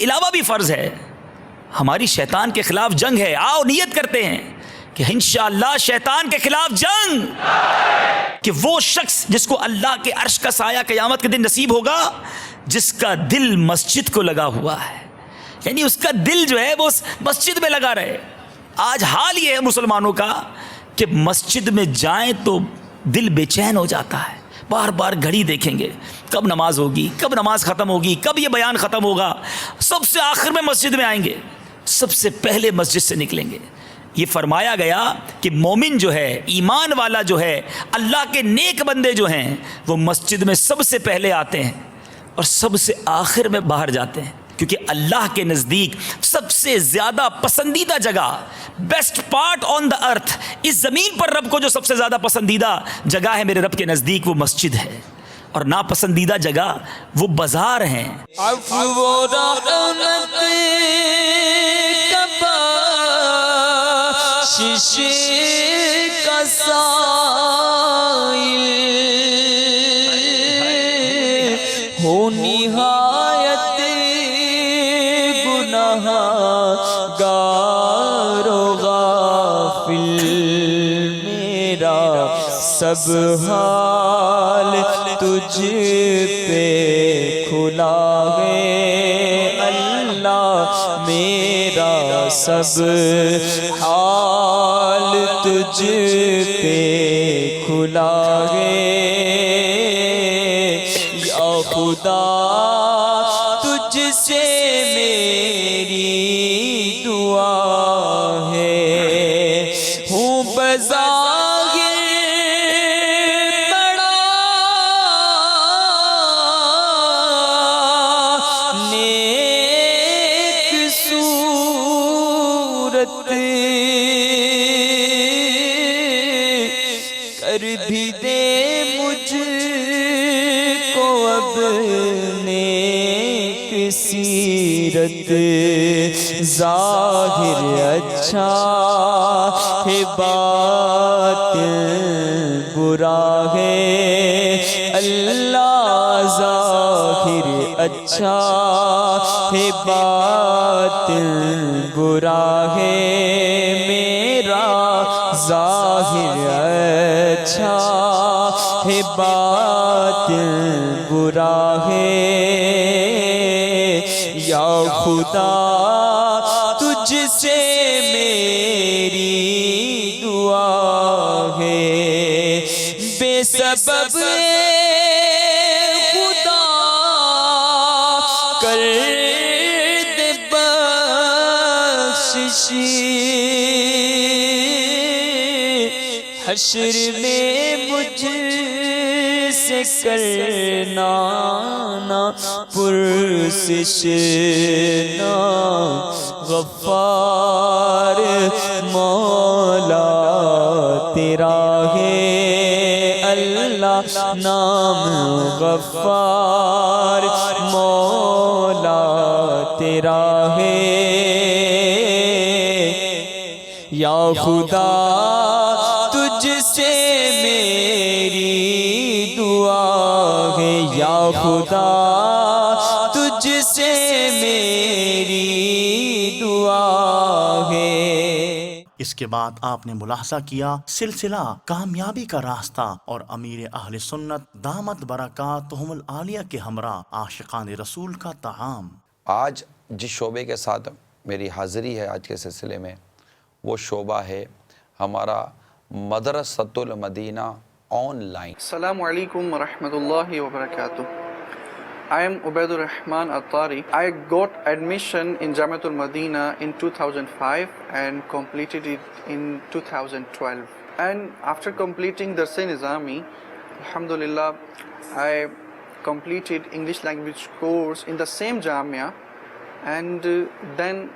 علاوہ بھی فرض ہے. ہماری شیطان کے خلاف جنگ ہے. آؤ نیت کرتے ہیں کہ انشاءاللہ شیطان کے خلاف جنگ, کہ وہ شخص جس کو اللہ کے عرش کا سایہ قیامت کے دن نصیب ہوگا, جس کا دل مسجد کو لگا ہوا ہے, یعنی اس کا دل جو ہے وہ مسجد میں لگا رہے. آج حال یہ ہے مسلمانوں کا کہ مسجد میں جائیں تو دل بے چین ہو جاتا ہے, بار بار گھڑی دیکھیں گے, کب نماز ہوگی, کب نماز ختم ہوگی, کب یہ بیان ختم ہوگا. سب سے آخر میں مسجد میں آئیں گے, سب سے پہلے مسجد سے نکلیں گے. یہ فرمایا گیا کہ مومن جو ہے, ایمان والا جو ہے, اللہ کے نیک بندے جو ہیں, وہ مسجد میں سب سے پہلے آتے ہیں اور سب سے آخر میں باہر جاتے ہیں, کیونکہ اللہ کے نزدیک سب سے زیادہ پسندیدہ جگہ, بیسٹ پارٹ آن دا ارتھ, اس زمین پر رب کو جو سب سے زیادہ پسندیدہ جگہ ہے میرے رب کے نزدیک, وہ مسجد ہے, اور ناپسندیدہ جگہ وہ بازار ہیں. عفو و رحمت کا بخشش کا سائل ہو نہایت گناہ گار و غافل, میرا سب حال تجھ پہ کھلا ہے اللہ, میرا سب حال تجھ پہ کھلا ہے. یا خدا تجھ سے میری دعا ہے, ہوں بظاہر بڑا نیک صورت, کر بھی دے مجھ کو اب نیک سیرت. ظاہر اچھا ہے باطن برا ہے اللہ, ظاہر اچھا ہے باطن برا ہے, میرا ظاہر اچھا ہے باطن برا ہے. یا خدا تجھ سے میری دعا ہے, بے سبب خدا کر دے بخشش, حشر میں مجھ سے کرنا نہ پرسش, نا غفار مولا تیرا ہے اللہ, نام غفار مولا تیرا ہے. یا خدا تجھ سے میری دعا ہے, یا خدا تجھ سے میری دعا ہے. اس کے بعد آپ نے ملاحظہ کیا سلسلہ کامیابی کا راستہ اور امیر اہل سنت دامت برکاتہم العالیہ کے ہمراہ عاشقان رسول کا طعام. آج جس شعبے کے ساتھ میری حاضری ہے آج کے سلسلے میں, وہ شعبہ ہے ہمارا مدرسۃ المدینہ آن لائن. السلام علیکم ورحمۃ اللہ وبرکاتہ. I am Ubaid Rahman Attari. I got admission in Jamiat al-Madina in 2005 and completed it in 2012. And after completing the Nizami, alhamdulillah, I completed English language course in the same Jamia, and then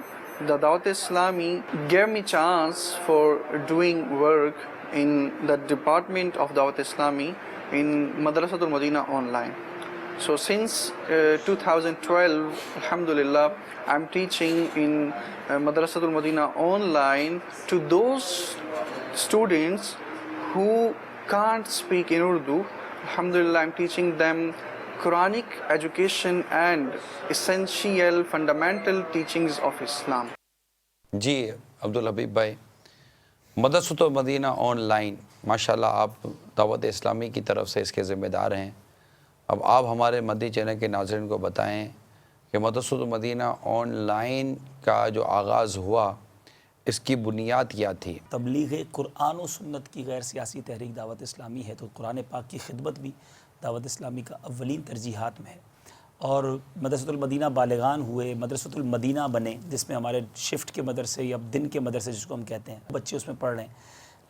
the Dawat Islami gave me chance for doing work in the department of Dawat Islami in Madrasatul Madina online. So since 2012, alhamdulillah, I'm teaching in Madrasatul Madina online to those students who can't speak in Urdu. Alhamdulillah, I'm teaching them Quranic education and essential fundamental teachings of Islam. جی عبدالحبیب بھائی، مدرسۃ المدینہ on line ماشاءاللہ آپ دعوت اسلامی کی طرف سے اس کے ذمہ دار ہیں. اب آپ ہمارے مدنی چینل کے ناظرین کو بتائیں کہ مدرسۃ المدینہ آن لائن کا جو آغاز ہوا اس کی بنیاد کیا تھی؟ تبلیغ قرآن و سنت کی غیر سیاسی تحریک دعوت اسلامی ہے، تو قرآن پاک کی خدمت بھی دعوت اسلامی کا اولین ترجیحات میں ہے. اور مدرسۃ المدینہ بالغان ہوئے، مدرسۃ المدینہ بنے، جس میں ہمارے شفٹ کے مدرسے یا دن کے مدرسے جس کو ہم کہتے ہیں، بچے اس میں پڑھ رہے ہیں.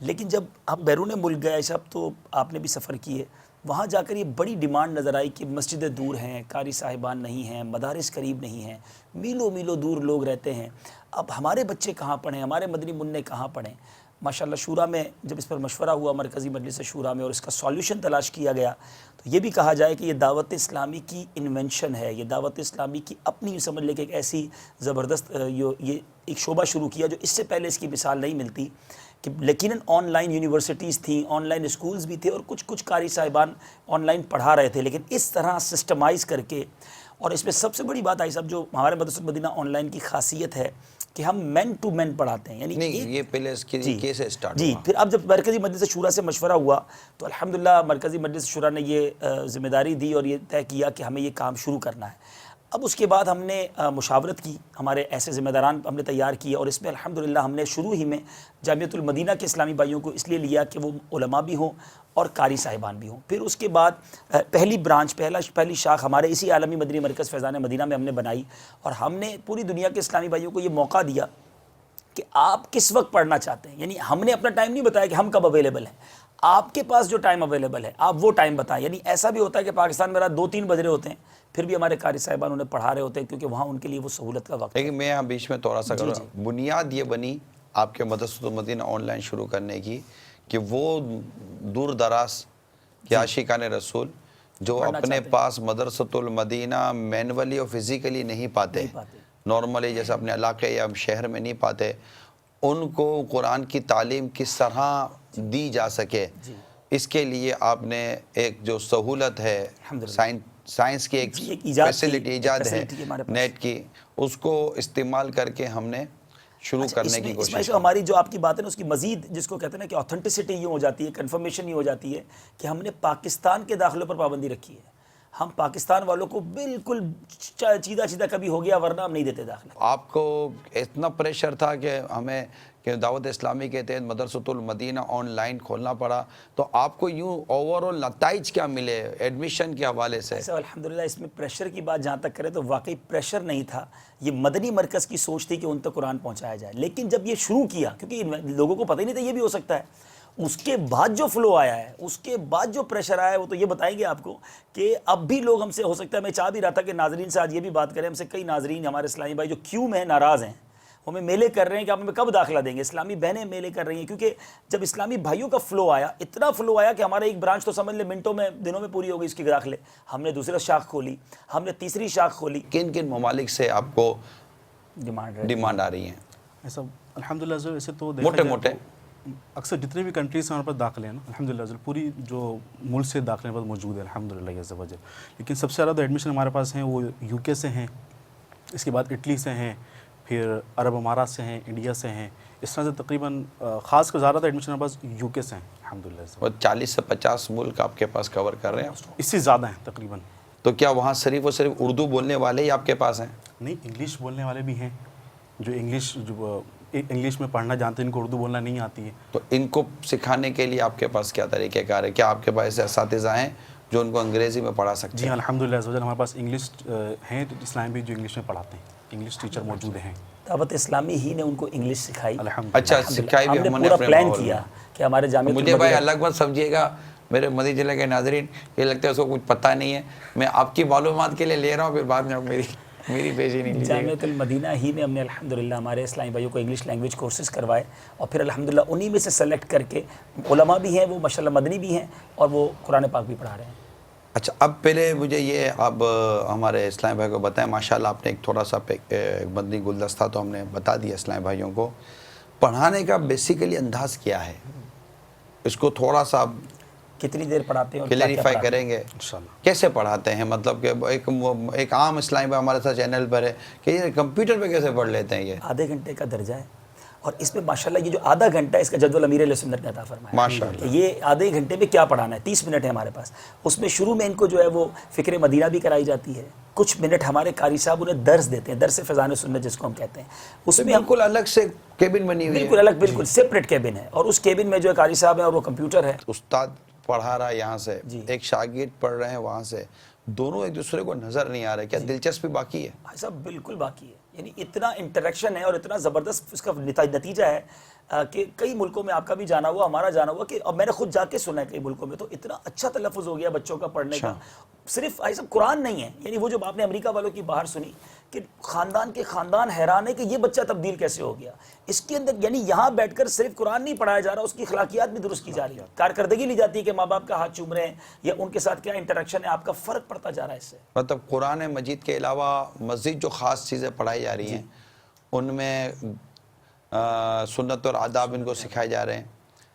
لیکن جب آپ بیرون ملک گئے صاحب، تو آپ نے بھی سفر کیے، وہاں جا کر یہ بڑی ڈیمانڈ نظر آئی کہ مسجدیں دور ہیں، قاری صاحبان نہیں ہیں، مدارس قریب نہیں ہیں، میلوں میلوں دور لوگ رہتے ہیں. اب ہمارے بچے کہاں پڑھیں، ہمارے مدنی منع کہاں پڑھیں؟ ماشاءاللہ شورا میں جب اس پر مشورہ ہوا مرکزی مجلس شورا میں اور اس کا سالوشن تلاش کیا گیا، تو یہ بھی کہا جائے کہ یہ دعوت اسلامی کی انوینشن ہے، یہ دعوت اسلامی کی اپنی سمجھ لے کہ ایک ایسی زبردست یہ ایک شعبہ شروع کیا جو اس سے پہلے اس کی مثال نہیں ملتی. کہ لیکن آن لائن یونیورسٹیز تھیں، آن لائن اسکولز بھی تھے، اور کچھ قاری صاحبان آن لائن پڑھا رہے تھے، لیکن اس طرح سسٹمائز کر کے. اور اس میں سب سے بڑی بات آئی صاحب، جو ہمارے مدرسۃ المدینہ آن لائن کی خاصیت ہے کہ ہم مین ٹو مین پڑھاتے ہیں. یعنی نہیں، یہ پہلے اس کی کیسے سٹارٹ جی ہوا؟ پھر اب جب مرکزی مجلس شورا سے مشورہ ہوا تو الحمدللہ مرکزی مجلس شورا نے یہ ذمہ داری دی اور یہ طے کیا کہ ہمیں یہ کام شروع کرنا ہے. اب اس کے بعد ہم نے مشاورت کی، ہمارے ایسے ذمہ داران ہم نے تیار کیے، اور اس میں الحمدللہ ہم نے شروع ہی میں جامعۃ المدینہ کے اسلامی بھائیوں کو اس لیے لیا کہ وہ علماء بھی ہوں اور قاری صاحبان بھی ہوں. پھر اس کے بعد پہلی برانچ پہلی شاخ ہمارے اسی عالمی مدنی مرکز فیضان مدینہ میں ہم نے بنائی، اور ہم نے پوری دنیا کے اسلامی بھائیوں کو یہ موقع دیا کہ آپ کس وقت پڑھنا چاہتے ہیں. یعنی ہم نے اپنا ٹائم نہیں بتایا کہ ہم کب اویلیبل ہیں، آپ کے پاس جو ٹائم اویلیبل ہے آپ وہ ٹائم بتائیں. یعنی ایسا بھی ہوتا ہے کہ پاکستان میں رات 2-3 بج رہے ہوتے ہیں، پھر بھی ہمارے قاری صاحبان انہیں پڑھا رہے ہوتے ہیں، کیونکہ وہاں ان کے لیے وہ سہولت کا وقت ہے. لیکن میں یہاں بیچ میں تھوڑا سا کروں، بنیاد یہ بنی آپ کے مدرسۃ المدینہ آن لائن شروع کرنے کی کہ وہ دور دراز کے عاشقان رسول جو اپنے پاس مدرسۃ المدینہ مینولی اور فزیکلی نہیں پاتے، نارملی جیسے اپنے علاقے یا شہر میں نہیں پاتے، ان کو قرآن کی تعلیم کس طرح دی جا سکے، اس کے لیے آپ نے ایک جو سہولت ہے سائنس کی ایک فیسلٹی ایجاد ہے نیٹ کی، اس کو استعمال کر کے ہم نے شروع کرنے کی کوشش کی. ہماری جو آپ کی بات ہے نا، اس کی مزید جس کو کہتے ہیں نا کہ آتھنٹسٹی یوں ہو جاتی ہے، کنفرمیشن یوں ہو جاتی ہے کہ ہم نے پاکستان کے داخلوں پر پابندی رکھی ہے. ہم پاکستان والوں کو بالکل چیدہ کبھی ہو گیا ورنہ ہم نہیں دیتے داخلہ. آپ کو اتنا پریشر تھا کہ ہمیں کہ دعوت اسلامی کے تحت مدرسۃ المدینہ آن لائن کھولنا پڑا، تو آپ کو یوں اوورآل نتائج کیا ملے ایڈمیشن کے حوالے سے؟ الحمدللہ اس میں پریشر کی بات جہاں تک کرے تو واقعی پریشر نہیں تھا، یہ مدنی مرکز کی سوچ تھی کہ ان تک قرآن پہنچایا جائے. لیکن جب یہ شروع کیا، کیونکہ لوگوں کو پتہ ہی نہیں تھا یہ بھی ہو سکتا ہے، اس کے بعد جو فلو آیا ہے، اس کے بعد جو پریشر آیا ہے، وہ تو یہ بتائیں گے آپ کو کہ اب بھی لوگ ہم سے، ہو سکتا ہے میں چاہ بھی رہا تھا کہ ناظرین سے آج یہ بھی بات کریں، ہم سے کئی ناظرین ہمارے اسلامی بھائی جو کیوں میں ناراض ہیں، ہمیں میلے کر رہے ہیں کہ آپ ہمیں کب داخلہ دیں گے. اسلامی بہنیں میلے کر رہی ہیں، کیونکہ جب اسلامی بھائیوں کا فلو آیا، اتنا فلو آیا کہ ہمارا ایک برانچ تو سمجھ لے منٹوں میں دنوں میں پوری ہو گئی اس کی داخلے. ہم نے دوسرا شاخ کھولی، ہم نے تیسری شاخ کھولی. کن کن ممالک سے آپ کو ڈیمانڈ آ رہی ہیں؟ ایسا الحمدللہ ویسے تو موٹے اکثر جتنے بھی کنٹریز ہمارے پاس داخلے ہیں نا، الحمدللہ پوری جو ملک سے داخلے ہمارے پاس موجود ہے الحمدللہ عز و جل. لیکن سب سے زیادہ ایڈمیشن ہمارے پاس ہیں وہ یو کے سے ہیں، اس کے بعد اٹلی سے ہیں، پھر عرب امارات سے ہیں، انڈیا سے ہیں. اس طرح سے تقریباً خاص کر زیادہ تر ایڈمیشن ہمارے پاس یو کے سے ہیں الحمدللہ. اور 40 سے 50 ملک آپ کے پاس کور کر رہے ہیں؟ اس سے زیادہ ہیں تقریباً. تو کیا وہاں صرف اور صرف اردو بولنے والے ہی آپ کے پاس ہیں؟ نہیں، انگلش بولنے والے بھی ہیں، جو انگلش میں پڑھنا جانتے ہیں، ان کو اردو بولنا نہیں آتی ہے. تو ان کو سکھانے کے لیے آپ کے پاس کیا طریقہ کار ہے؟ کیا آپ کے پاس ایسے اساتذہ ہیں جو ان کو انگریزی میں پڑھا سکتے ہیں؟ جی الحمدللہ ہمارے پاس انگلش ہیں اسلام بھی جو انگلش میں پڑھاتے ہیں، انگلش ٹیچر موجود ہیں. دعوت اسلامی ہی نے ان کو انگلش سکھائی. اچھا سکھائی بھی ہم نے پورا پلان کیا کہ ہمارے جامعہ. مجھے بھائی الگ بات سمجھیے گا، میرے مدنی ضلع کے ناظرین، یہ لگتا ہے اس کو کچھ پتہ نہیں ہے، میں آپ کی معلومات کے لیے لے رہا ہوں، پھر بعد میں میری پیشی نہیں لیجیے گا. جامعۃ المدینہ ہی میں ہم نے الحمدللہ ہمارے اسلامی بھائیوں کو انگلش لینگویج کورسز کروائے، اور پھر الحمدللہ انہی میں سے سلیکٹ کر کے علماء بھی ہیں وہ ماشاءاللہ مدنی بھی ہیں، اور وہ قرآن پاک بھی پڑھا رہے ہیں. اچھا اب پہلے مجھے یہ اب ہمارے اسلامی بھائی کو بتائیں، ماشاءاللہ آپ نے ایک تھوڑا سا مدنی گلدستہ تو ہم نے بتا دیا اسلامی بھائیوں کو، پڑھانے کا بیسیکلی انداز کیا ہے، اس کو تھوڑا سا کتنی دیر پڑھاتے ہیں اور کیا کیا کلیریفائی پڑھاتے ہیں؟ کریں گے انشاءاللہ۔ کیسے پڑھاتے ہیں، مطلب کہ ایک عام اسلامی پہ ہمارے ساتھ چینل پر ہے کہ یہ کمپیوٹر پہ کیسے پڑھ لیتے ہیں یہ؟ آدھے گھنٹے کا درجہ ہے، اور اس میں ماشاءاللہ یہ جو آدھا گھنٹہ اس کا جدول امیر علیہ سنت نے عطا فرمایا ماشاءاللہ۔ کہ یہ آدھے گھنٹے میں کیا پڑھانا ہے، 30 منٹ ہے ہمارے پاس، اس میں شروع میں ان کو جو ہے وہ فکر مدینہ بھی کرائی جاتی ہے، کچھ منٹ ہمارے قاری صاحب انہیں درس دیتے ہیں، درس فیضان سنت جس کو ہم کہتے ہیں، اس میں ہم بالکل الگ سے کیبن بنی ہوئی ہے، بالکل الگ بالکل سیپریٹ کیبن ہے، اور اس کیبن میں جو ہے قاری صاحب ہیں اور وہ کمپیوٹر ہے۔ استاد پڑھا رہا ہے یہاں سے، جی۔ ایک شاگرد پڑھ رہے ہیں وہاں سے، دونوں ایک دوسرے کو نظر نہیں آ رہے، کیا دلچسپی باقی ہے؟ بھائی صاحب بالکل باقی ہے، یعنی اتنا انٹریکشن ہے اور اتنا زبردست اس کا نتیجہ ہے کہ کئی ملکوں میں آپ کا بھی جانا ہوا، ہمارا جانا ہوا، کہ اب میں نے خود جا کے سنا ہے کئی ملکوں میں، تو اتنا اچھا تلفظ ہو گیا بچوں کا پڑھنے کا، صرف بھائی صاحب قرآن نہیں ہے، یعنی وہ جو آپ نے امریکہ والوں کی باہر سنی کہ خاندان کے خاندان حیران ہے کہ یہ بچہ تبدیل کیسے ہو گیا، اس کے اندر یعنی یہاں بیٹھ کر صرف قرآن نہیں پڑھایا جا رہا، اس کی اخلاقیات بھی درست کی جا رہی ہے، کارکردگی لی جاتی ہے کہ ماں باپ کا ہاتھ چوم رہے ہیں یا ان کے ساتھ کیا انٹریکشن ہے، آپ کا فرق پڑتا جا رہا ہے اس سے۔ مطلب قرآن مجید کے علاوہ مزید جو خاص چیزیں پڑھائی جا رہی ہیں ان میں سنت اور آداب ان کو سکھائے جا رہے ہیں،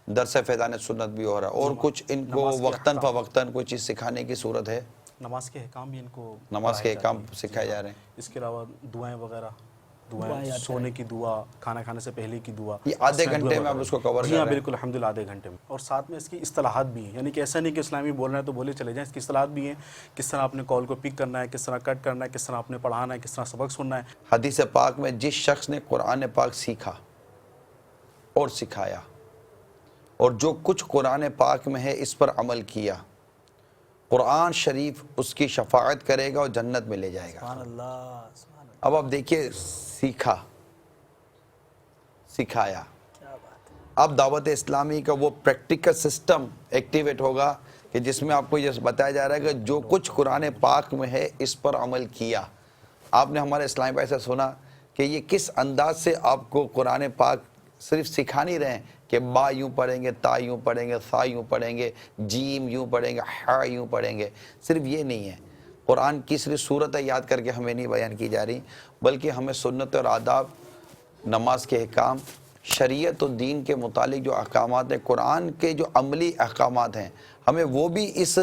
درس فیضان سنت بھی ہو رہا ہے، اور کچھ ان کو وقتاً فوقتاً کوئی چیز سکھانے کی صورت ہے، نماز کے احکام بھی ان کو نماز کے احکام سکھائے جا رہے ہیں۔ اس کے علاوہ دعائیں وغیرہ، دعائیں سونے کی دعا، کھانا کھانے سے پہلے کی دعا، یہ آدھے گھنٹے میں آپ اس کو کور جی کر ہاں رہے ہیں؟ بالکل الحمدللہ آدھے گھنٹے میں، اور ساتھ میں اس کی اصطلاحات بھی ہیں، یعنی کہ ایسا نہیں کہ اسلامی بول رہے ہیں تو بولے چلے جائیں، اس کی اصطلاحات بھی ہیں، کس طرح آپ نے کال کو پک کرنا ہے، کس طرح کٹ کرنا ہے، کس طرح آپ نے پڑھانا ہے، کس طرح سبق سننا ہے۔ حدیث پاک میں جس شخص نے قرآن پاک سیکھا اور سکھایا اور جو کچھ قرآن پاک میں ہے اس پر عمل کیا، قرآن شریف اس کی شفاعت کرے گا اور جنت میں لے جائے گا۔ سبحان اللہ، سبحان اللہ، اب آپ دیکھیے، سیکھا، سکھایا، کیا بات ہے۔ اب دعوت اسلامی کا وہ پریکٹیکل سسٹم ایکٹیویٹ ہوگا کہ جس میں آپ کو یہ بتایا جا رہا ہے کہ جو کچھ قرآن پاک میں ہے اس پر عمل کیا۔ آپ نے ہمارے اسلامی بھائی سے سنا کہ یہ کس انداز سے آپ کو قرآن پاک صرف سکھا نہیں رہے ہیں کہ با یوں پڑھیں گے، تا یوں پڑھیں گے، سا یوں پڑھیں گے، جیم یوں پڑھیں گے، ہا یوں پڑھیں گے، صرف یہ نہیں ہے۔ قرآن کی صرف صورتیں یاد کر کے ہمیں نہیں بیان کی جا رہی، بلکہ ہمیں سنت اور آداب، نماز کے احکام، شریعت و دین کے متعلق جو احکامات ہیں، قرآن کے جو عملی احکامات ہیں، ہمیں وہ بھی اس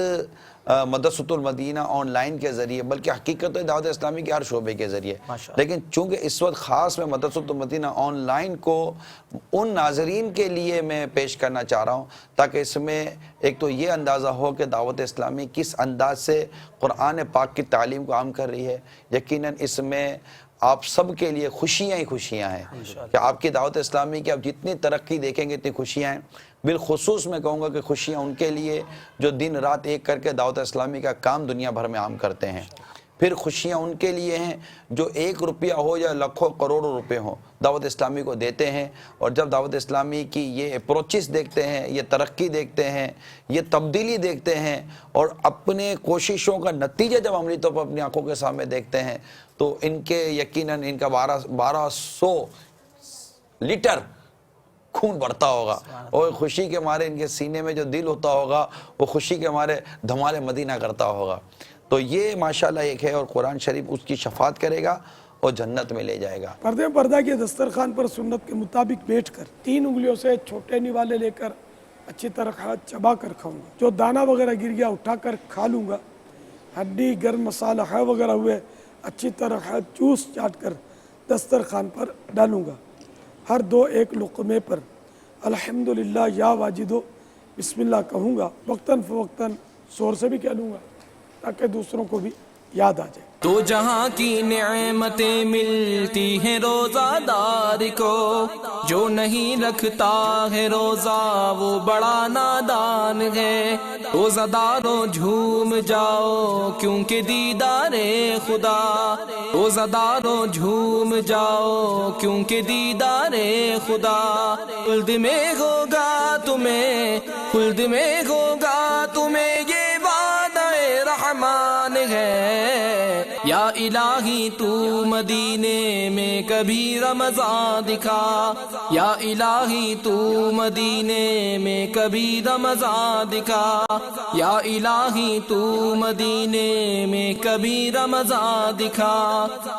مدرسۃ المدینہ آن لائن کے ذریعے، بلکہ حقیقت دعوت اسلامی کے ہر شعبے کے ذریعے، لیکن چونکہ اس وقت خاص میں مدرسۃ المدینہ آن لائن کو ان ناظرین کے لیے میں پیش کرنا چاہ رہا ہوں تاکہ اس میں ایک تو یہ اندازہ ہو کہ دعوت اسلامی کس انداز سے قرآن پاک کی تعلیم کو عام کر رہی ہے۔ یقیناً اس میں آپ سب کے لیے خوشیاں ہی خوشیاں ہیں کہ آپ کی دعوت اسلامی کی آپ جتنی ترقی دیکھیں گے اتنی خوشیاں ہیں۔ بالخصوص میں کہوں گا کہ خوشیاں ان کے لیے جو دن رات ایک کر کے دعوت اسلامی کا کام دنیا بھر میں عام کرتے ہیں، پھر خوشیاں ان کے لیے ہیں جو 1 روپیہ ہو یا لاکھوں کروڑوں روپے ہوں دعوت اسلامی کو دیتے ہیں، اور جب دعوت اسلامی کی یہ اپروچز دیکھتے ہیں، یہ ترقی دیکھتے ہیں، یہ تبدیلی دیکھتے ہیں، اور اپنے کوششوں کا نتیجہ جب عملی طور پر اپنی آنکھوں کے سامنے دیکھتے ہیں تو ان کے یقیناً ان کا 1200 لیٹر خون بڑھتا ہوگا، اور خوشی کے مارے ان کے سینے میں جو دل ہوتا ہوگا وہ خوشی کے مارے دھمال مدینہ کرتا ہوگا۔ تو یہ ماشاءاللہ ایک ہے، اور قرآن شریف اس کی شفاعت کرے گا اور جنت میں لے جائے گا۔ پردے پردہ کے دسترخوان پر سنت کے مطابق بیٹھ کر 3 انگلیوں سے چھوٹے نوالے لے کر اچھی طرح ہاتھ چبا کر کھاؤں گا، جو دانہ وغیرہ گر گیا اٹھا کر کھا لوں گا، ہڈی گرم مسالہ وغیرہ ہوئے اچھی طرح جوس چاٹ کر دسترخوان پر ڈالوں گا، ہر 2 ایک لقمے پر الحمدللہ یا واجدو بسم اللہ کہوں گا، وقتاً فوقتاً زور سے بھی کہہ لوں گا تاکہ دوسروں کو بھی یاد آ جائے۔ تو جہاں کی نعمتیں ملتی ہیں روزہ دار کو، جو نہیں رکھتا ہے روزہ وہ بڑا نادان ہے۔ روزہ داروں جھوم جاؤ کیونکہ دیدار خدا، روزہ داروں جھوم جاؤ کیونکہ دیدار خدا، خلد میں ہوگا تمہیں، خلد میں ہوگا تمہیں یہ وعدہ رحمان ہے۔ یا الہی تو مدینے میں کبھی رمضان دکھا، یا الہی تو مدینے میں کبھی رمضان دکھا، یا الہی تو مدینے میں کبھی رمضان دکھا۔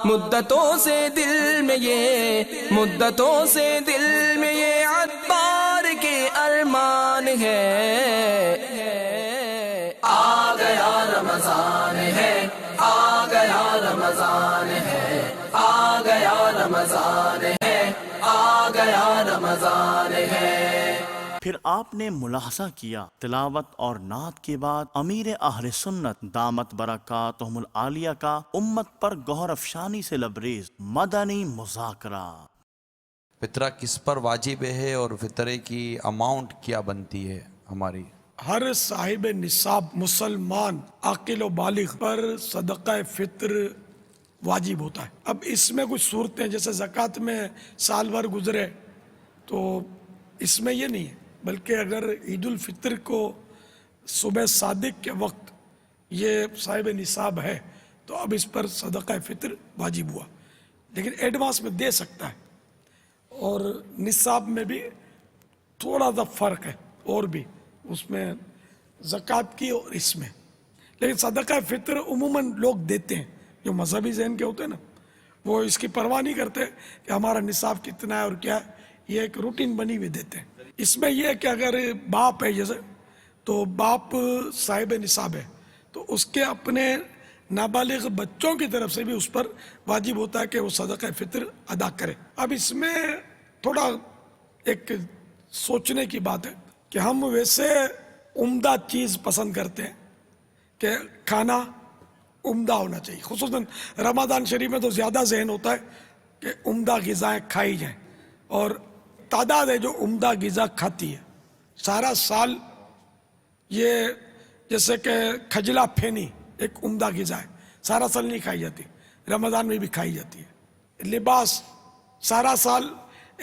مدتوں سے دل میں یہ، مدتوں سے دل میں یہ عطار کے ارمان ہے. آ گیا رمضان ہے, آ گیا رمضان ہے, آ گیا رمضان ہے, آ گیا رمضان ہے. پھر آپ نے ملاحظہ کیا تلاوت اور نعت کے بعد امیر اہل سنت دامت برکاتہم العالیہ کا امت پر گوہر افشانی سے لبریز مدنی مذاکرہ. فطرہ کس پر واجب ہے اور فطرے کی اماؤنٹ کیا بنتی ہے ہماری؟ ہر صاحب نصاب مسلمان عاقل و بالغ پر صدقہ فطر واجب ہوتا ہے. اب اس میں کچھ صورتیں جیسے زکوٰۃ میں سال بھر گزرے تو اس میں یہ نہیں ہے, بلکہ اگر عید الفطر کو صبح صادق کے وقت یہ صاحب نصاب ہے تو اب اس پر صدقہ فطر واجب ہوا, لیکن ایڈوانس میں دے سکتا ہے. اور نصاب میں بھی تھوڑا سا فرق ہے, اور بھی اس میں زکوٰۃ کی اور اس میں, لیکن صدقہ فطر عموماً لوگ دیتے ہیں جو مذہبی ذہن کے ہوتے ہیں نا, وہ اس کی پرواہ نہیں کرتے کہ ہمارا نصاب کتنا ہے اور کیا ہے, یہ ایک روٹین بنی ہوئی دیتے ہیں. اس میں یہ ہے کہ اگر باپ ہے جیسے تو باپ صاحب نصاب ہے تو اس کے اپنے نابالغ بچوں کی طرف سے بھی اس پر واجب ہوتا ہے کہ وہ صدقہ فطر ادا کرے. اب اس میں تھوڑا ایک سوچنے کی بات ہے کہ ہم ویسے عمدہ چیز پسند کرتے ہیں کہ کھانا عمدہ ہونا چاہیے, خصوصاً رمضان شریف میں تو زیادہ ذہن ہوتا ہے کہ عمدہ غذائیں کھائی جائیں, اور تعداد ہے جو عمدہ غذا کھاتی ہے سارا سال. یہ جیسے کہ کھجلا پھینی ایک عمدہ غذا ہے, سارا سال نہیں کھائی جاتی, رمضان میں بھی کھائی جاتی ہے. لباس سارا سال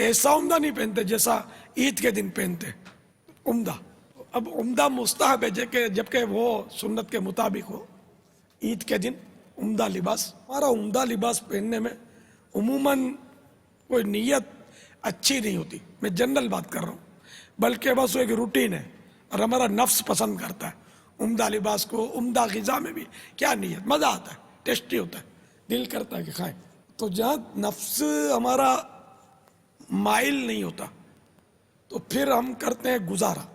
ایسا عمدہ نہیں پہنتے جیسا عید کے دن پہنتے عمدہ. اب عمدہ مستحب ہے جبکہ وہ سنت کے مطابق ہو. عید کے دن عمدہ لباس, ہمارا عمدہ لباس پہننے میں عموماً کوئی نیت اچھی نہیں ہوتی, میں جنرل بات کر رہا ہوں, بلکہ بس وہ ایک روٹین ہے اور ہمارا نفس پسند کرتا ہے عمدہ لباس کو. عمدہ غذا میں بھی کیا نیت, مزہ آتا ہے, ٹیسٹی ہوتا ہے, دل کرتا ہے کہ کھائیں. تو جہاں نفس ہمارا مائل نہیں ہوتا تو پھر ہم کرتے ہیں گزارا,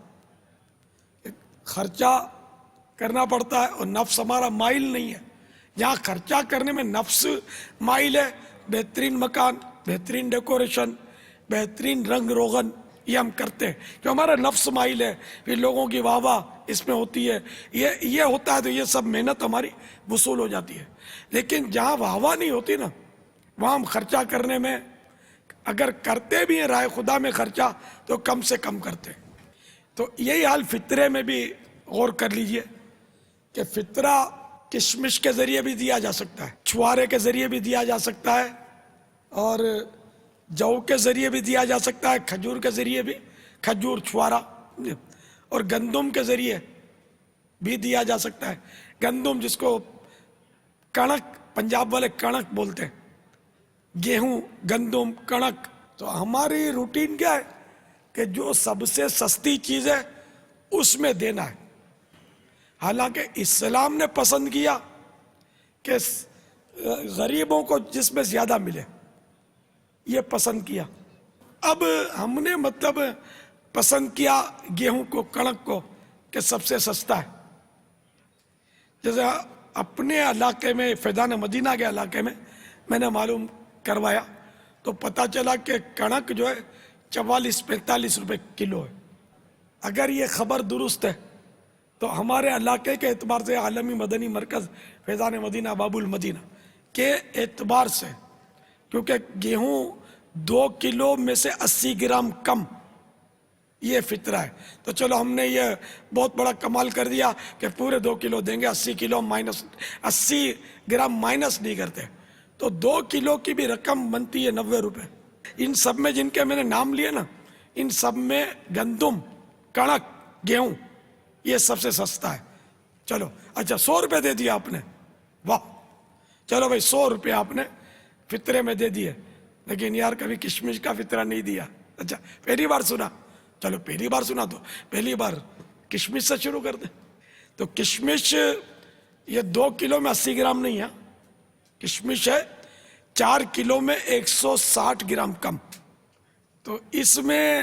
خرچہ کرنا پڑتا ہے اور نفس ہمارا مائل نہیں ہے. جہاں خرچہ کرنے میں نفس مائل ہے, بہترین مکان, بہترین ڈیکوریشن, بہترین رنگ روغن یہ ہم کرتے ہیں کہ ہمارا نفس مائل ہے, پھر لوگوں کی واہ واہ اس میں ہوتی ہے, یہ ہوتا ہے تو یہ سب محنت ہماری وصول ہو جاتی ہے. لیکن جہاں واہ واہ نہیں ہوتی نا وہاں ہم خرچہ کرنے میں اگر کرتے بھی ہیں رائے خدا میں خرچہ تو کم سے کم کرتے ہیں. تو یہی حال فطرے میں بھی غور کر لیجئے کہ فطرہ کشمش کے ذریعے بھی دیا جا سکتا ہے, چھوارے کے ذریعے بھی دیا جا سکتا ہے, اور جو کے ذریعے بھی دیا جا سکتا ہے, کھجور کے ذریعے بھی, کھجور چھوارا, اور گندم کے ذریعے بھی دیا جا سکتا ہے. گندم جس کو کنک پنجاب والے کنک بولتے ہیں, گیہوں, گندم, کنک. تو ہماری روٹین کیا ہے کہ جو سب سے سستی چیز ہے اس میں دینا ہے. حالانکہ اسلام نے پسند کیا کہ غریبوں کو جس میں زیادہ ملے, یہ پسند کیا. اب ہم نے مطلب پسند کیا گیہوں کو, کنک کو کہ سب سے سستا ہے. جیسے اپنے علاقے میں فیضان مدینہ کے علاقے میں میں نے معلوم کروایا تو پتہ چلا کہ کنک جو ہے 44-45 روپے کلو ہے. اگر یہ خبر درست ہے تو ہمارے علاقے کے اعتبار سے عالمی مدنی مرکز فیضان مدینہ باب المدینہ کے اعتبار سے, کیونکہ گیہوں 2 کلو میں سے 80 گرام کم یہ فطرہ ہے, تو چلو ہم نے یہ بہت بڑا کمال کر دیا کہ پورے 2 کلو دیں گے, 80 گرام مائنس نہیں کرتے, تو 2 کلو کی بھی رقم بنتی ہے 90 روپے. ان سب میں جن کے میں نے نام لیے نا, ان سب میں گندم, کنک, گیہوں یہ سب سے سستا ہے. چلو اچھا 100 روپے دے دیا آپ نے, واہ, چلو بھائی 100 روپے آپ نے فطرے میں دے دیے, لیکن یار کبھی کشمش کا فطرہ نہیں دیا. اچھا پہلی بار سنا, چلو پہلی بار سنا تو پہلی بار کشمش سے شروع کر دیں. تو کشمش یہ 2 کلو میں 80 گرام نہیں ہے, کشمش ہے 4 کلو میں 160 گرام کم. تو اس میں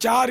4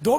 2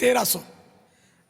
1300।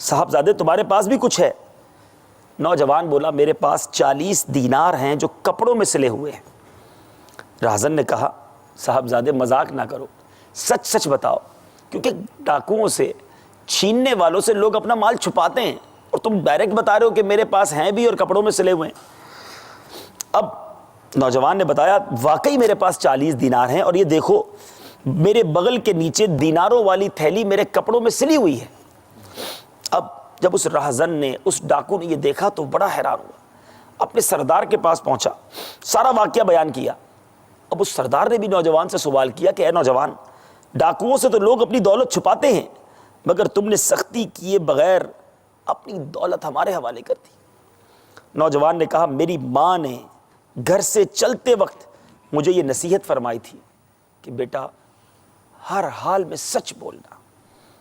صاحبزادے تمہارے پاس بھی کچھ ہے؟ نوجوان بولا میرے پاس 40 دینار ہیں جو کپڑوں میں سلے ہوئے ہیں۔ راہزن نے کہا صاحبزادے مذاق نہ کرو، سچ سچ بتاؤ، کیونکہ ڈاکوؤں سے، چھیننے والوں سے لوگ اپنا مال چھپاتے ہیں، اور تم ڈائریکٹ بتا رہے ہو کہ میرے پاس ہیں بھی اور کپڑوں میں سلے ہوئے ہیں۔ اب نوجوان نے بتایا واقعی میرے پاس 40 دینار ہیں، اور یہ دیکھو میرے بغل کے نیچے دیناروں والی تھیلی میرے کپڑوں میں سلی ہوئی ہے۔ اب جب اس راہزن نے، اس ڈاکو نے یہ دیکھا تو بڑا حیران ہوا، اپنے سردار کے پاس پہنچا، سارا واقعہ بیان کیا۔ اب اس سردار نے بھی نوجوان سے سوال کیا کہ اے نوجوان، ڈاکوؤں سے تو لوگ اپنی دولت چھپاتے ہیں، مگر تم نے سختی کیے بغیر اپنی دولت ہمارے حوالے کر دی۔ نوجوان نے کہا میری ماں نے گھر سے چلتے وقت مجھے یہ نصیحت فرمائی تھی کہ بیٹا ہر حال میں سچ بولنا،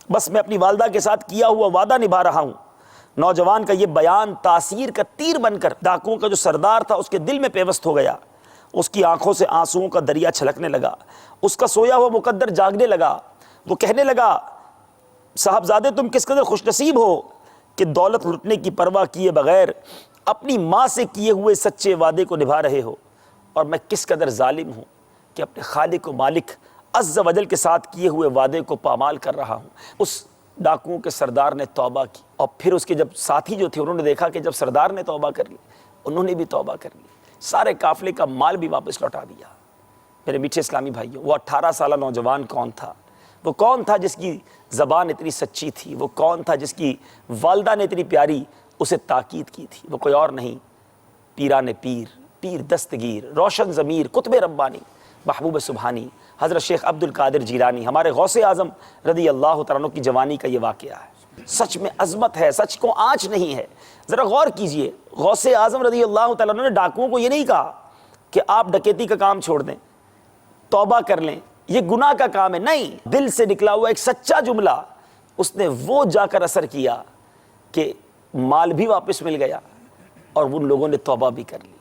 بس میں اپنی والدہ کے ساتھ کیا ہوا وعدہ نبھا رہا ہوں۔ نوجوان کا یہ بیان تاثیر کا تیر بن کر ڈاکوؤں کا جو سردار تھا اس کے دل میں پیوست ہو گیا، اس کی آنکھوں سے آنسوؤں کا دریا چھلکنے لگا، اس کا سویا ہوا مقدر جاگنے لگا۔ وہ کہنے لگا صاحبزادے تم کس قدر خوش نصیب ہو کہ دولت لٹنے کی پرواہ کیے بغیر اپنی ماں سے کیے ہوئے سچے وعدے کو نبھا رہے ہو، اور میں کس قدر ظالم ہوں کہ اپنے خالق و مالک عز و جل کے ساتھ کیے ہوئے وعدے کو پامال کر رہا ہوں۔ اس ڈاکوؤں کے سردار نے توبہ کی، اور پھر اس کے جب ساتھی جو تھے انہوں نے دیکھا کہ جب سردار نے توبہ کر لی، انہوں نے بھی توبہ کر لی، سارے قافلے کا مال بھی واپس لوٹا دیا۔ میرے میٹھے اسلامی بھائیوں، وہ 18 سالہ نوجوان کون تھا؟ وہ کون تھا جس کی زبان اتنی سچی تھی؟ وہ کون تھا جس کی والدہ نے اتنی پیاری اسے تاکید کی تھی؟ وہ کوئی اور نہیں، پیران پیر، پیر دستگیر، روشن ضمیر، قطب ربانی، محبوب سبحانی، حضرت شیخ عبد القادر جیلانی، ہمارے غوث اعظم رضی اللہ تعالیٰ عنہ کی جوانی کا یہ واقعہ ہے۔ سچ میں عظمت ہے، سچ کو آنچ نہیں ہے۔ ذرا غور کیجئے، غوث اعظم رضی اللہ تعالیٰ عنہ نے ڈاکوؤں کو یہ نہیں کہا کہ آپ ڈکیتی کا کام چھوڑ دیں، توبہ کر لیں، یہ گناہ کا کام ہے، نہیں، دل سے نکلا ہوا ایک سچا جملہ اس نے وہ جا کر اثر کیا کہ مال بھی واپس مل گیا اور ان لوگوں نے توبہ بھی کر لی۔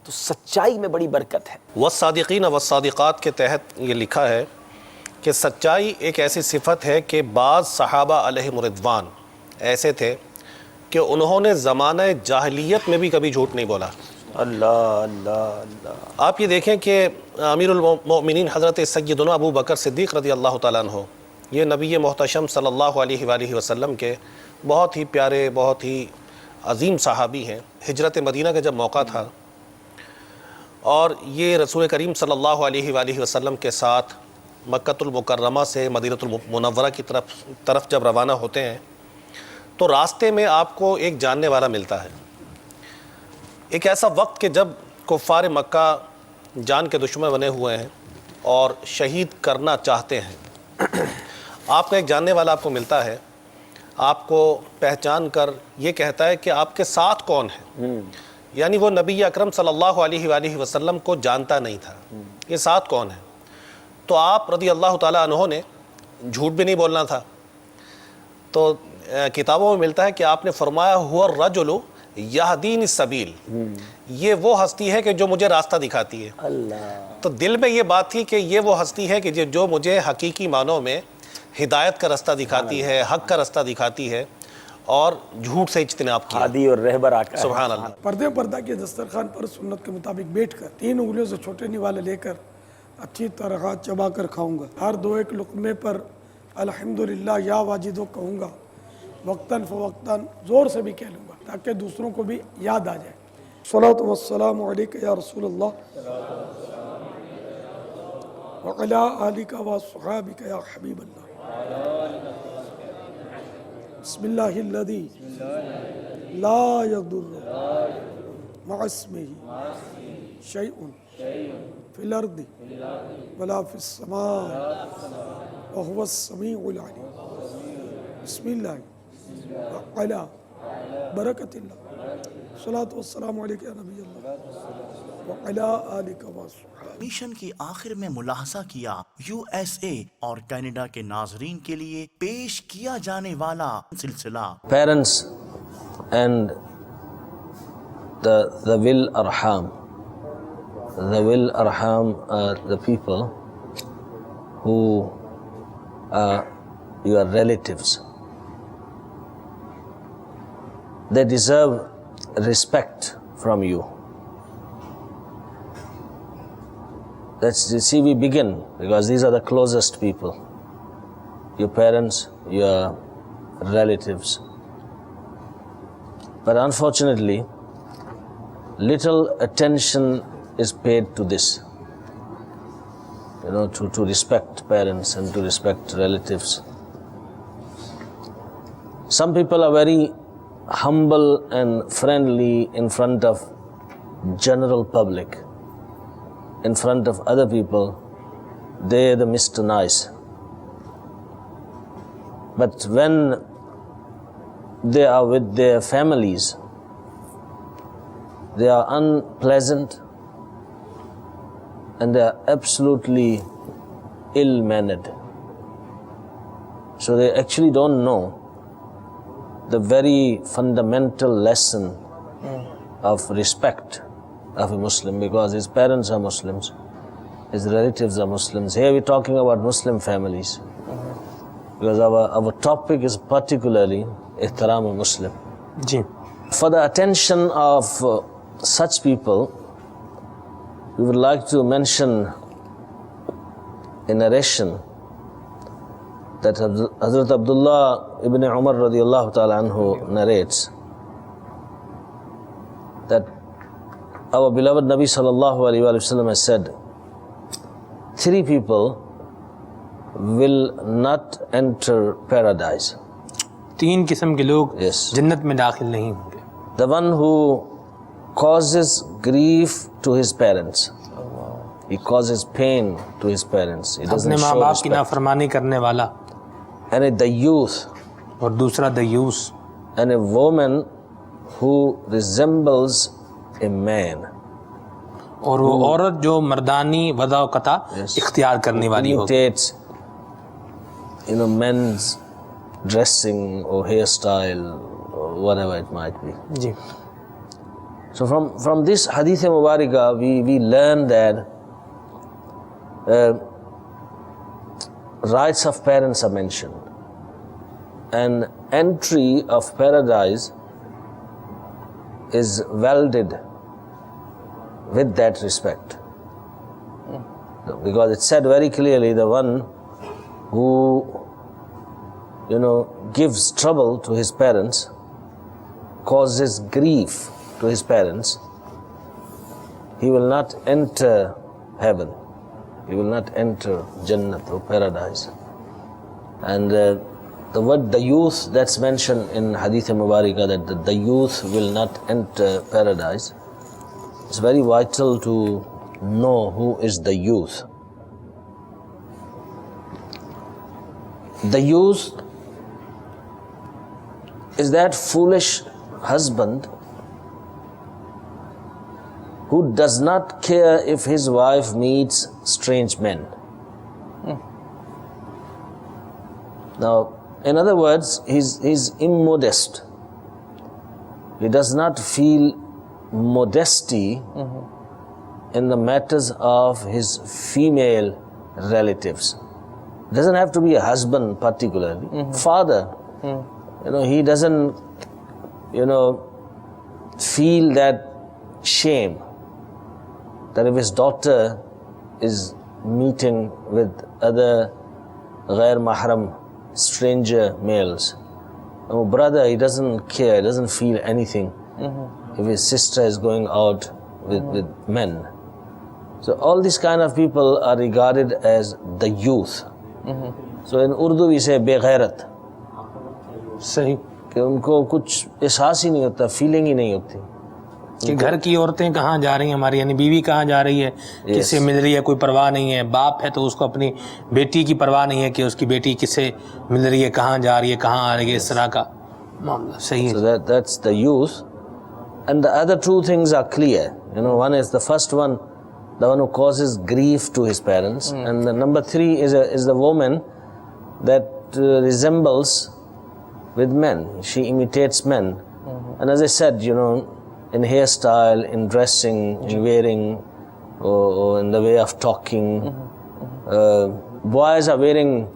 تو سچائی میں بڑی برکت ہے۔ والصادقین والصادقات کے تحت یہ لکھا ہے کہ سچائی ایک ایسی صفت ہے کہ بعض صحابہ علیہم رضوان ایسے تھے کہ انہوں نے زمانہ جاہلیت میں بھی کبھی جھوٹ نہیں بولا۔ اللہ اللہ اللہ۔ آپ یہ دیکھیں کہ امیر المؤمنین حضرت سیدنا ابو بکر صدیق رضی اللہ تعالیٰ عنہ، یہ نبی محتشم صلی اللہ علیہ وآلہ وسلم کے بہت ہی پیارے، بہت ہی عظیم صحابی ہیں۔ ہجرت مدینہ کا جب موقع تھا اور یہ رسول کریم صلی اللہ علیہ وآلہ وسلم کے ساتھ مکۃ المکرمہ سے مدینہ المنورہ کی طرف جب روانہ ہوتے ہیں تو راستے میں آپ کو ایک جاننے والا ملتا ہے۔ ایک ایسا وقت کہ جب کفار مکہ جان کے دشمن بنے ہوئے ہیں اور شہید کرنا چاہتے ہیں، آپ کا ایک جاننے والا آپ کو ملتا ہے، آپ کو پہچان کر یہ کہتا ہے کہ آپ کے ساتھ کون ہے، یعنی وہ نبی اکرم صلی اللہ علیہ وآلہ وسلم کو جانتا نہیں تھا، یہ ساتھ کون ہے؟ تو آپ رضی اللہ تعالیٰ عنہ نے جھوٹ بھی نہیں بولنا تھا، تو کتابوں میں ملتا ہے کہ آپ نے فرمایا هو الرجل یہدین السبیل، یہ وہ ہستی ہے کہ جو مجھے راستہ دکھاتی ہے۔ تو دل میں یہ بات تھی کہ یہ وہ ہستی ہے کہ جو مجھے حقیقی معنوں میں ہدایت کا راستہ دکھاتی ہے، حق کا راستہ دکھاتی ہے، اور جھوٹ سے اجتناب کیا۔ ہادی اور رہبر آقا ہے۔ سبحان اللہ۔ پردے پردہ کے دسترخوان پر سنت کے مطابق بیٹھ کر 3 انگلیوں سے چھوٹے نوالے لے کر اچھی طرح چبا کر کھاؤں گا۔ ہر 2-1 لقمے پر الحمدللہ یا واجدو کہوں گا، وقتاً فوقتاً زور سے بھی کہہ لوں گا تاکہ دوسروں کو بھی یاد آ جائے۔ صلاۃ والسلام علیک یا رسول اللہ وعلی آلک وصحابک یا حبیب اللہ۔ بسم اللہ الذی لا یضر مع اسمہ شیء فی الارض ولا فی السماء وهو السمیع العلیم۔ بسم اللہ وعلی برکت اللہ، صلاۃ والسلام علیک یا نبی اللہ وعلی آلک وصحابک۔ مشن کی آخر میں ملاحظہ کیا USA اور کینیڈا کے ناظرین کے لیے پیش کیا جانے والا سلسلہ parents and the will arham. The will arham are the people who are your relatives. they deserve respect from you. You see, we begin because these are the closest people. Your parents, your relatives. But unfortunately, little attention is paid to this. To respect parents and to respect relatives. Some people are very humble and friendly in front of general public. In front of other people, they're the Mr. Nice. But when they are with their families, they are unpleasant and they are absolutely ill-mannered. So they actually don't know the very fundamental lesson of respect of a Muslim, because his parents are Muslims, his relatives are Muslims. Here we're talking about Muslim families, because our topic is particularly ihtaram al-Muslim. For the attention of such people, we would like to mention a narration that Hazrat Abdullah ibn Umar radiallahu ta'ala anhu narrates, that our beloved Nabi sallallahu alayhi wa sallam has said, 3 people will not enter paradise. 3 قسم کے لوگ Yes. جنت میں داخل نہیں ہوں گے. The one who causes grief to his parents. He causes pain to his parents. He doesn't اپنے ماں show باپ کی respect. نافرمانی کرنے والا. And the youth, اور دوسرا دیوس. and a woman who resembles a man. اور وہ عورت جو مردانی وضع و قطع اختیار کرنے والی ہو. Imitates, men's dressing or hairstyle or whatever it might be. G. So from this hadith mubarakah, we learn that rights of parents are mentioned, and entry of paradise is welded with that respect, because it said very clearly, the one who gives trouble to his parents, causes grief to his parents, he will not enter heaven. He will not enter Jannat or paradise. And the word the youth that's mentioned in Hadith Mubarakah, that the youth will not enter paradise, it's very vital to know who is the youth. The youth is that foolish husband who does not care if his wife meets strange men. Now, in other words, he's immodest. He does not feel modesty in the matters of his female relatives. It doesn't have to be a husband particularly. Father, he doesn't, feel that shame that if his daughter is meeting with other ghair mahram, stranger males, brother, he doesn't care, he doesn't feel anything if his sister is going out with men. So all these kind of people are regarded as the youth. So in Urdu we say beghairat. صحیح. کہ ان کو کچھ احساس ہی نہیں ہوتا, feeling ہی نہیں ہوتی کہ گھر کی عورتیں کہاں جا رہی ہیں ہماری, یعنی بیوی کہاں جا رہی ہے, کس سے مل رہی ہے, کوئی پرواہ نہیں ہے. باپ ہے تو اس کو اپنی بیٹی کی پرواہ نہیں ہے کہ اس کی بیٹی کس سے مل رہی ہے, کہاں جا رہی ہے, کہاں آ رہی ہے, اس طرح کا معاملہ. صحیح ہے. So that's the youth. And the other two things are clear. One is the first one, the one who causes grief to his parents. And the number 3 is the woman that resembles with men. She imitates men. And as I said, in hairstyle, in dressing, in wearing, or in the way of talking. Boys are wearing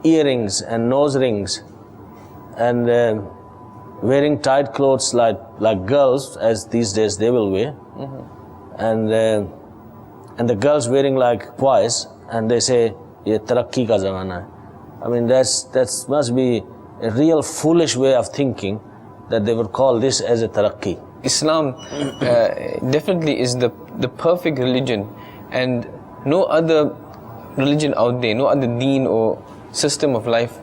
earrings and nose rings. And wearing tight clothes like girls, as these days they will wear, and the girls wearing like boys, and they say ye tarakki ka zamana hai. I mean, that must be a real foolish way of thinking, that they would call this as a tarakki. Islam definitely is the perfect religion, and no other religion out there, no other deen or system of life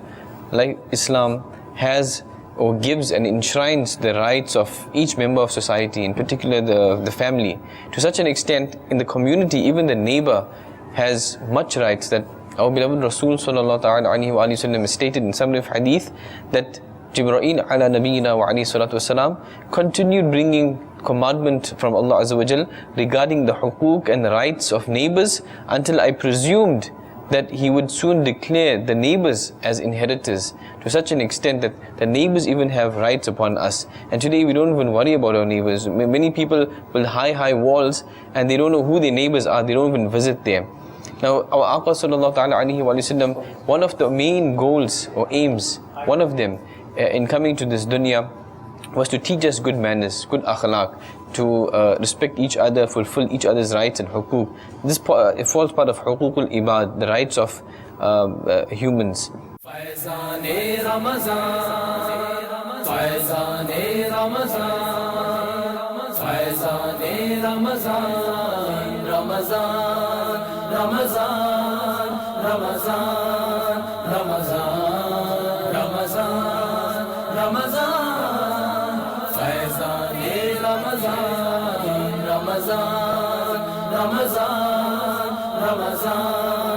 like Islam has or gives and enshrines the rights of each member of society, in particular the family, to such an extent in the community, even the neighbor has much rights, that our beloved Rasul sallallahu alaihi wasallam stated in some of hadith that Jibreel ala nabiyyina wa alayhi salatu wasalam continued bringing commandment from Allah Azza wa Jal regarding the huquq and the rights of neighbors, until I presumed that he would soon declare the neighbors as inheritors, to such an extent that the neighbors even have rights upon us. And today we don't even worry about our neighbors. Many people build high walls and they don't know who their neighbors are, they don't even visit them. Now our Aqa sallallahu alaihi wasallam, one of the main goals or aims, one of them in coming to this dunya, was to teach us good manners, good akhlaq, to respect each other, fulfill each other's rights and huquq. This it falls part of huququl ibad, the rights of humans. Faizane Ramazan, Faizane Ramazan, Faizane Ramazan, Ramazan, Ramazan, Ramazan, Ramazan, Ramazan, Ramazan, Faizane Ramazan, Ramazan, Ramazan, Ramazan.